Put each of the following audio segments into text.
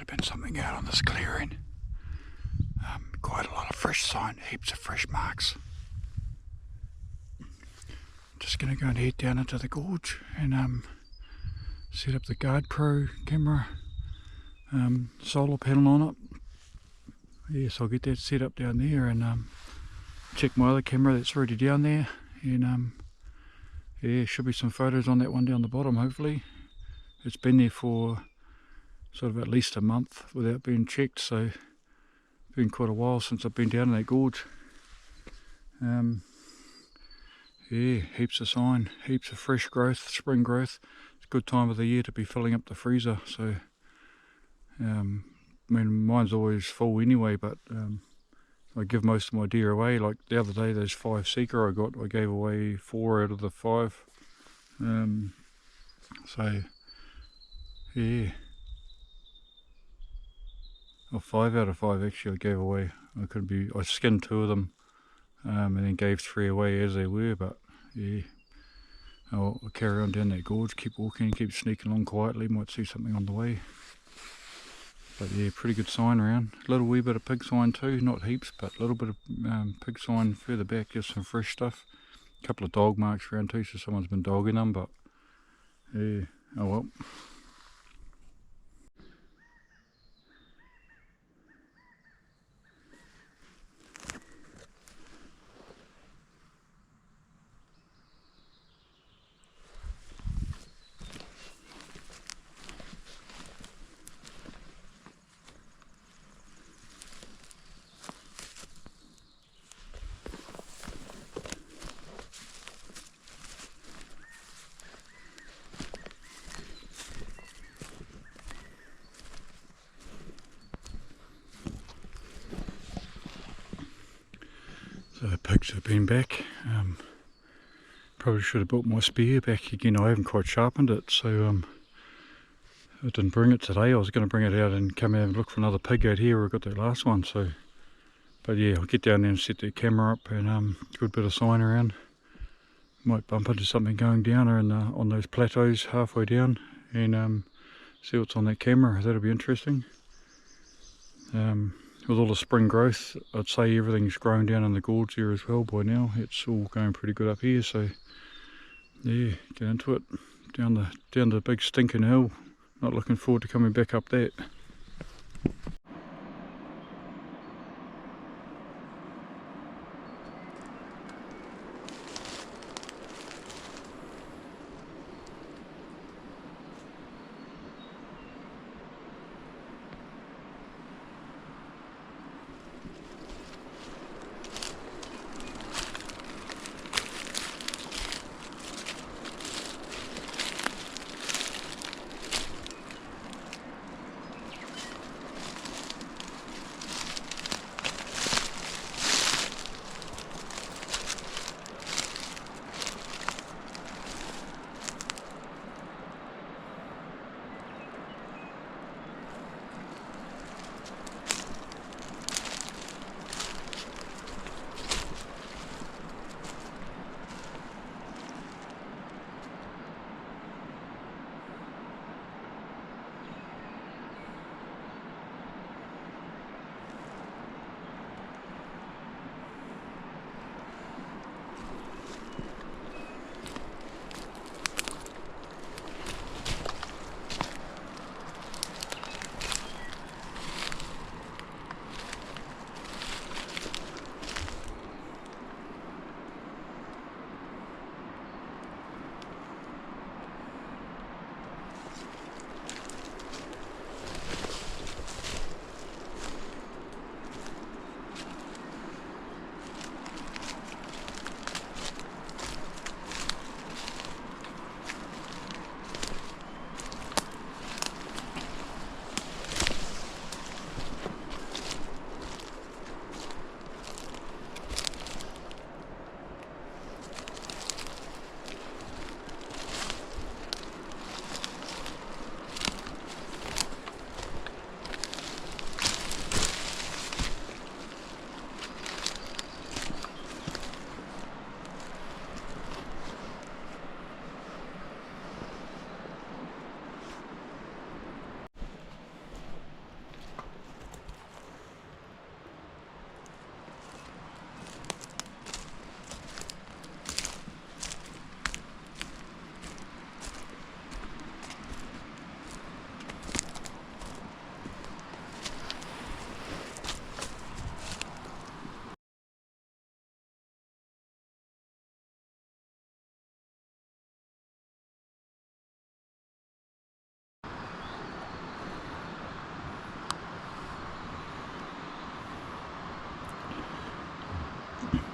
checking something out on this clearing. Quite a lot of fresh sign, heaps of fresh marks. Just going to go and head down into the gorge and set up the Gardepro camera solar panel on it. Yes, I'll get that set up down there and check my other camera that's already down there, and yeah, should be some photos on that one down the bottom hopefully. It's been there for sort of at least a month without being checked, so it's been quite a while since I've been down in that gorge. Yeah, heaps of sign, heaps of fresh growth, spring growth. It's a good time of the year to be filling up the freezer, so I mean mine's always full anyway, but I give most of my deer away. Like the other day, those 5 seeker I got, I gave away 4 out of the 5. So yeah, or 5 out of 5 actually I gave away. I skinned 2 of them and then gave 3 away as they were, but yeah, I'll carry on down that gorge, keep walking, keep sneaking along quietly, might see something on the way. But yeah, pretty good sign around. A little wee bit of pig sign too, not heaps, but a little bit of pig sign further back, just some fresh stuff. A couple of dog marks around too, so someone's been dogging them, but yeah, oh well. So the pigs have been back. Probably should have brought my spear back again. I haven't quite sharpened it, so I didn't bring it today. I was going to bring it out and come out and look for another pig out here where I got that last one. So, but yeah, I'll get down there and set the camera up, and good bit of sign around. Might bump into something going down on those plateaus halfway down, and see what's on that camera. That'll be interesting. With all the spring growth, I'd say everything's growing down in the gorge there as well by now. It's all going pretty good up here, so yeah, get into it. Down the big stinking hill. Not looking forward to coming back up that.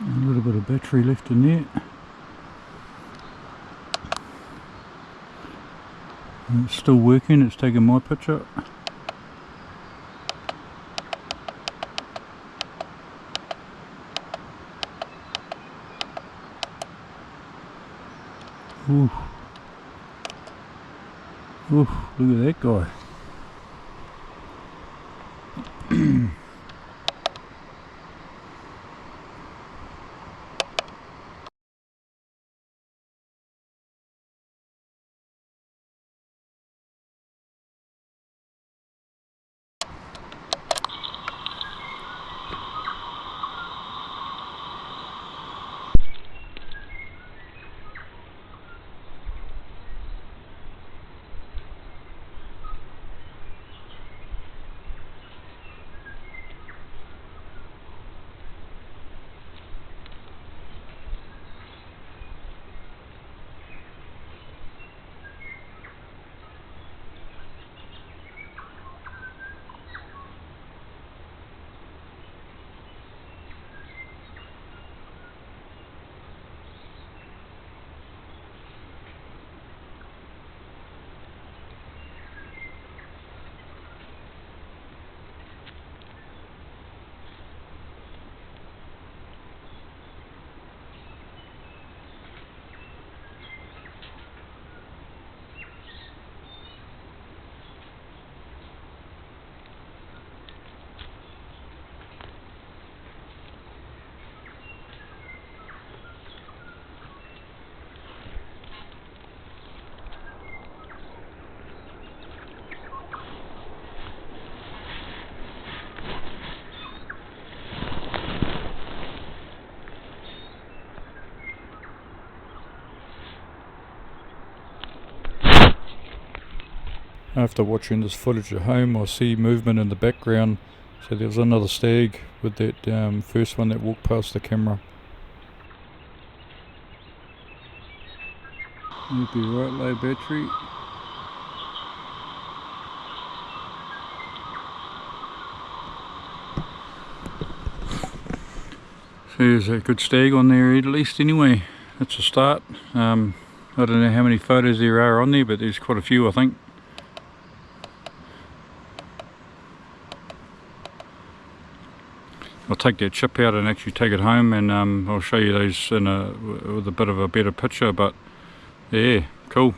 A little bit of battery left in there. And it's still working, it's taking my picture. Ooh. Ooh, look at that guy. After watching this footage at home, I see movement in the background. So there was another stag with that first one that walked past the camera. It'd be right low battery. So there's a good stag on there at least anyway. That's a start. I don't know how many photos there are on there, but there's quite a few I think. I'll take that chip out and actually take it home, and I'll show you those with a bit of a better picture, but yeah, cool.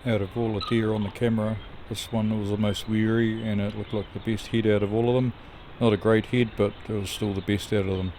Out of all the deer on the camera, this one was the most weary, and it looked like the best head out of all of them. Not a great head, but it was still the best out of them.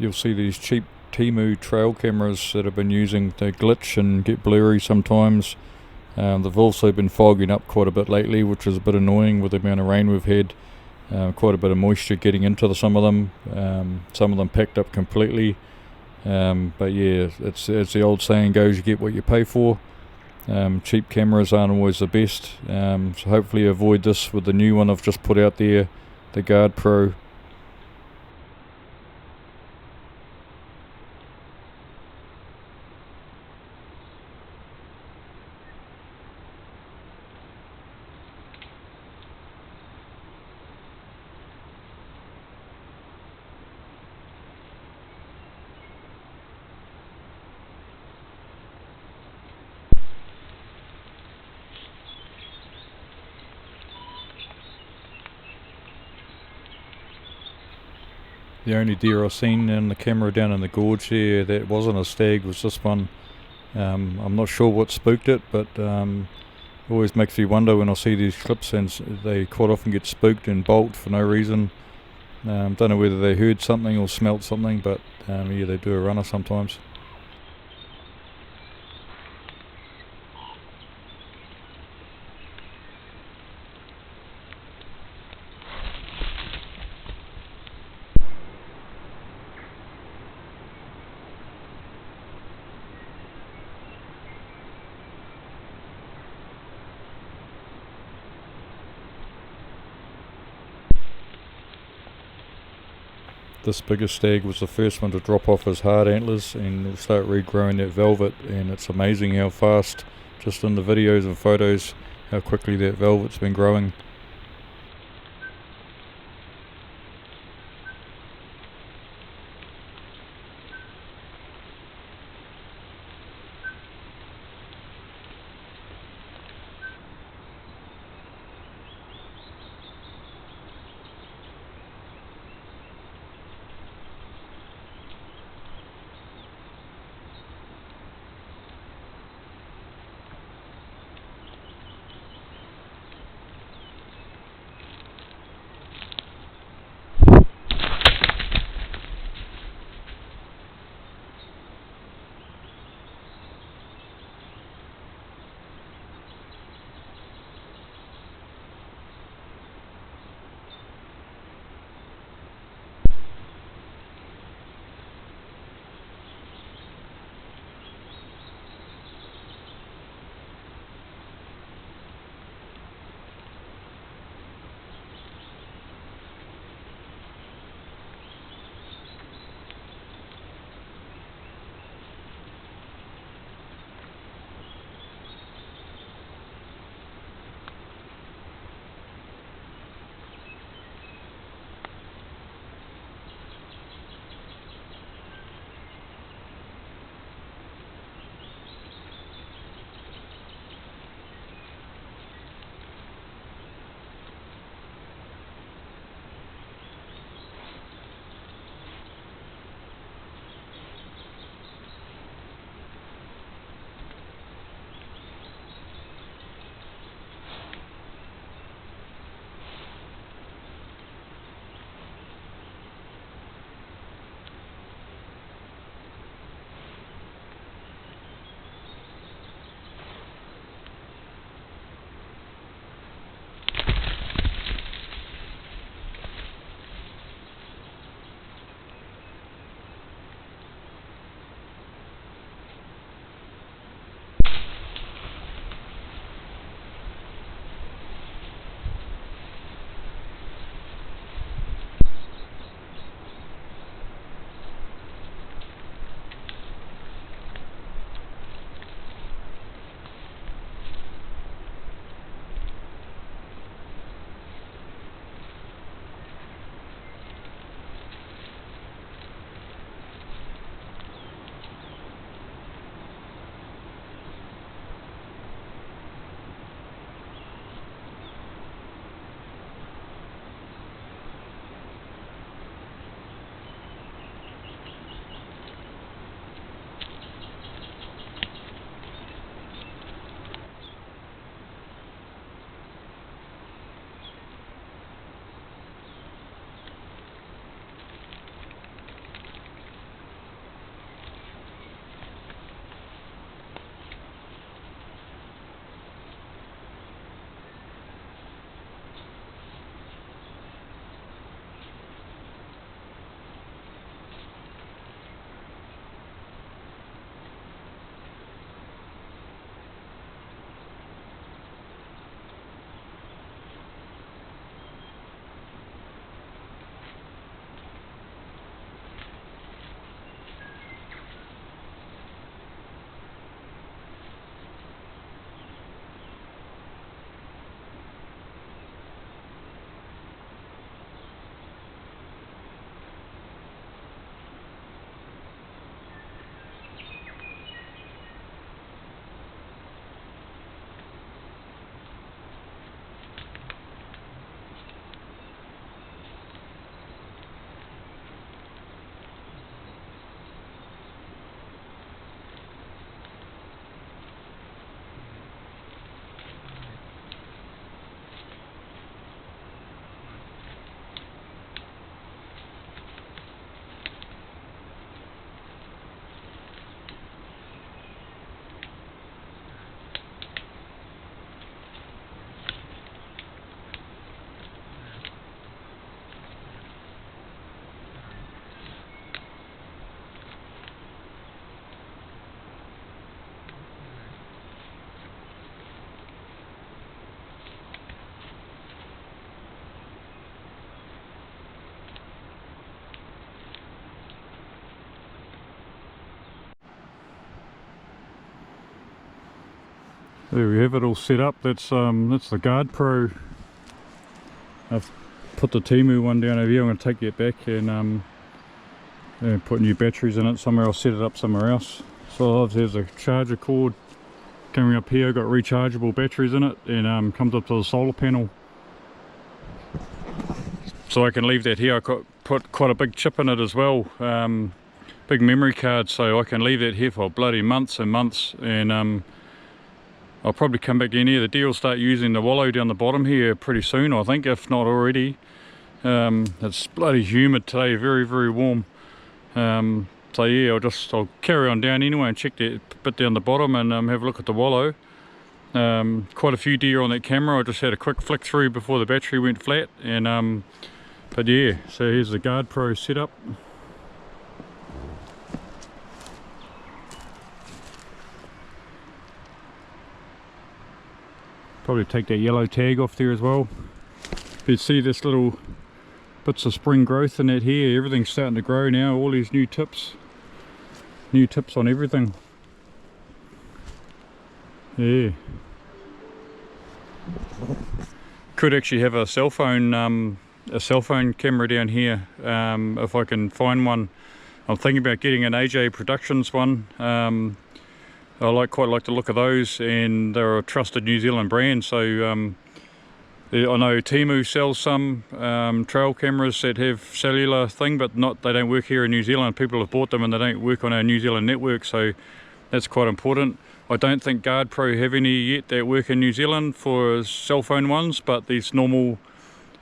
you'll see these cheap Temu trail cameras that have been using, they glitch and get blurry sometimes. They've also been fogging up quite a bit lately, which is a bit annoying with the amount of rain we've had. Quite a bit of moisture getting into some of them. Some of them packed up completely. But yeah, it's as the old saying goes, you get what you pay for. Cheap cameras aren't always the best. So hopefully avoid this with the new one I've just put out there, the Gardepro. The only deer I've seen in the camera down in the gorge there that wasn't a stag was this one. I'm not sure what spooked it, but it always makes me wonder when I see these clips, and they quite often get spooked and bolt for no reason. Don't know whether they heard something or smelt something, but yeah, they do a runner sometimes. This bigger stag was the first one to drop off his hard antlers and start regrowing that velvet, and it's amazing how fast, just in the videos and photos, how quickly that velvet's been growing. There we have it all set up. That's the Gardepro. I've put the Temu one down over here. I'm going to take that back and put new batteries in it somewhere. I'll set it up somewhere else. So there's a charger cord coming up here. Got rechargeable batteries in it, and comes up to the solar panel. So I can leave that here. I put quite a big chip in it as well, big memory card, so I can leave that here for bloody months and months. And I'll probably come back in here. The deer will start using the wallow down the bottom here pretty soon, I think, if not already. It's bloody humid today, very, very warm. So yeah, I'll carry on down anyway and check that bit down the bottom and have a look at the wallow. Quite a few deer on that camera. I just had a quick flick through before the battery went flat. And but yeah, so here's the Gardepro setup. Probably take that yellow tag off there as well. You see this little bits of spring growth in that here. Everything's starting to grow now. All these new tips on everything. Yeah. Could actually have a cell phone camera down here if I can find one. I'm thinking about getting an AJ Productions one. I quite like the look of those, and they're a trusted New Zealand brand. So I know Temu sells some trail cameras that have cellular thing, but they don't work here in New Zealand. People have bought them and they don't work on our New Zealand network, so that's quite important. I don't think Gardepro have any yet that work in New Zealand for cell phone ones, but these normal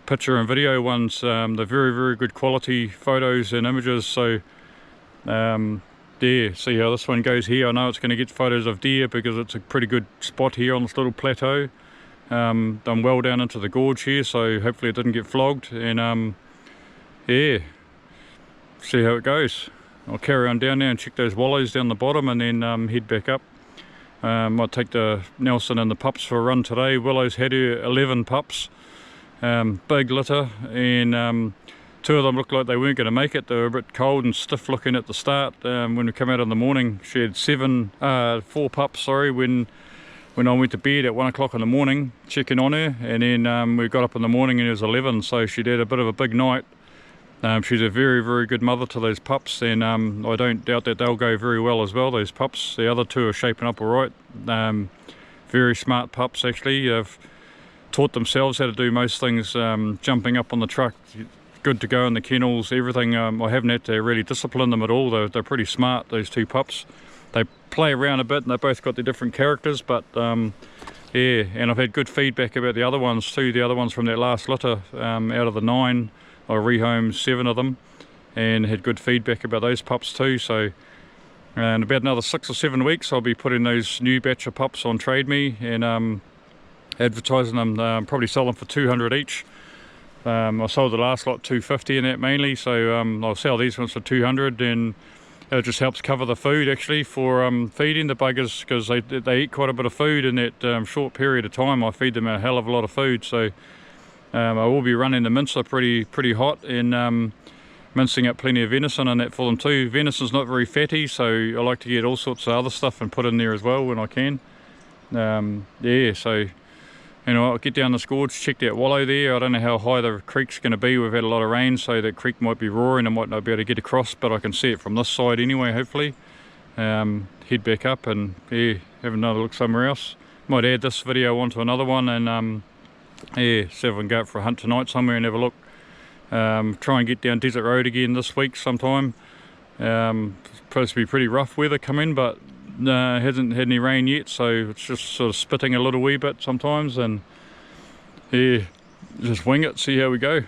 picture and video ones, they're very, very good quality photos and images. So there, see how this one goes here. I know it's going to get photos of deer because it's a pretty good spot here on this little plateau. Done well down into the gorge here, so hopefully it didn't get flogged. And yeah, see how it goes. I'll carry on down there and check those wallows down the bottom, and then head back up. Might take the Nelson and the pups for a run today. Willow's had her 11 pups, big litter, and 2 of them looked like they weren't going to make it. They were a bit cold and stiff looking at the start. When we come out in the morning, she had 4 pups, sorry, when I went to bed at 1 o'clock in the morning, checking on her. And then we got up in the morning and it was 11, so she'd had a bit of a big night. She's a very, very good mother to those pups, and I don't doubt that they'll go very well as well, those pups. The other 2 are shaping up alright. Very smart pups, actually. They've taught themselves how to do most things, jumping up on the truck, good to go in the kennels, everything. I haven't had to really discipline them at all. They're pretty smart, those 2 pups. They play around a bit and they both got their different characters, but yeah, and I've had good feedback about the other ones too, the other ones from that last litter. Out of the 9, I rehomed 7 of them and had good feedback about those pups too. So in about another 6 or 7 weeks I'll be putting those new batch of pups on Trade Me and advertising them, probably sell them for 200 each. I sold the last lot 250 in that mainly, so I'll sell these ones for 200, and it just helps cover the food actually for feeding the buggers, because they eat quite a bit of food in that short period of time. I feed them a hell of a lot of food, so I will be running the mincer pretty hot, and mincing up plenty of venison and that for them too. Venison's not very fatty, so I like to get all sorts of other stuff and put in there as well when I can. Yeah, so you know, I'll get down this gorge, check that wallow there. I don't know how high the creek's going to be. We've had a lot of rain, so that creek might be roaring. I might not be able to get across, but I can see it from this side anyway, hopefully. Head back up and yeah, have another look somewhere else. Might add this video onto another one, and yeah, see if I can go up for a hunt tonight somewhere and have a look. Try and get down Desert Road again this week sometime. Supposed to be pretty rough weather coming, but it hasn't had any rain yet, so it's just sort of spitting a little wee bit sometimes, and yeah, just wing it, see how we go.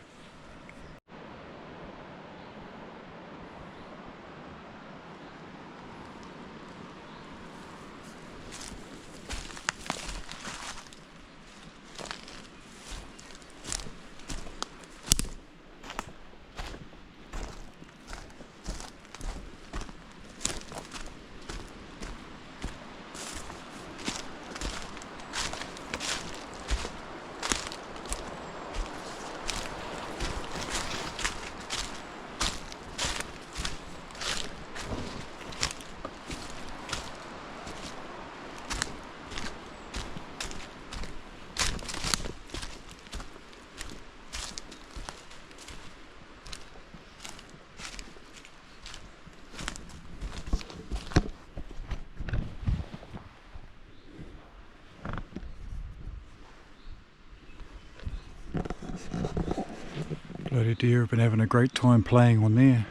Bloody deer have been having a great time playing on there.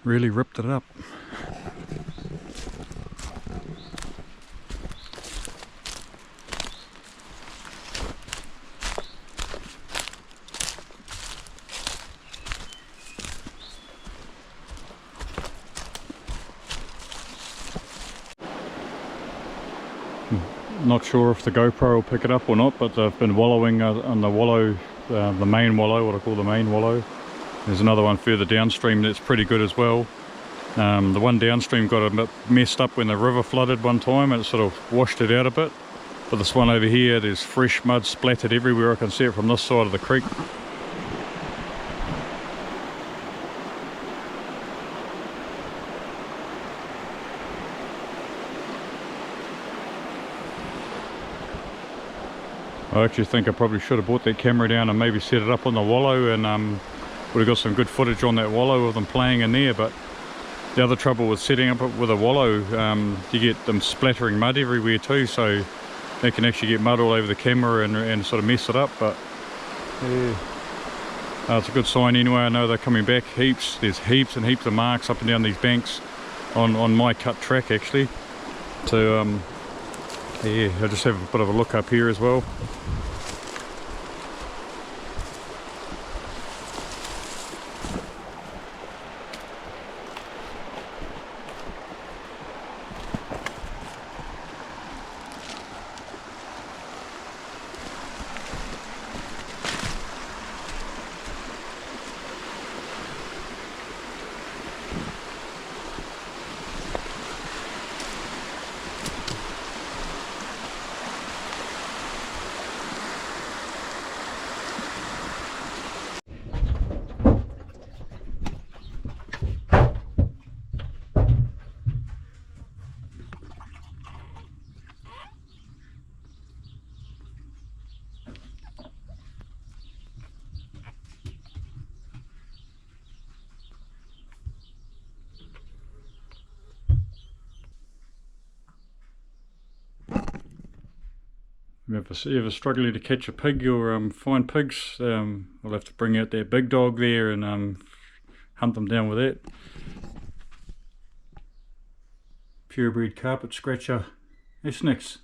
Really ripped it up. Not sure if the GoPro will pick it up or not, but they've been wallowing on the wallow, the main wallow, what I call the main wallow. There's another one further downstream that's pretty good as well. The one downstream got a bit messed up when the river flooded one time and it sort of washed it out a bit. But this one over here, there's fresh mud splattered everywhere. I can see it from this side of the creek. I actually think I probably should have brought that camera down and maybe set it up on the wallow, and would have got some good footage on that wallow of them playing in there. But the other trouble with setting up with a wallow, you get them splattering mud everywhere too, so they can actually get mud all over the camera and sort of mess it up. But yeah, it's a good sign anyway. I know they're coming back heaps. There's heaps and heaps of marks up and down these banks on my cut track actually. So yeah, I'll just have a bit of a look up here as well. If you're ever struggling to catch a pig or find pigs, we'll have to bring out that big dog there and hunt them down with that. Purebred carpet scratcher. Hey, Snicks.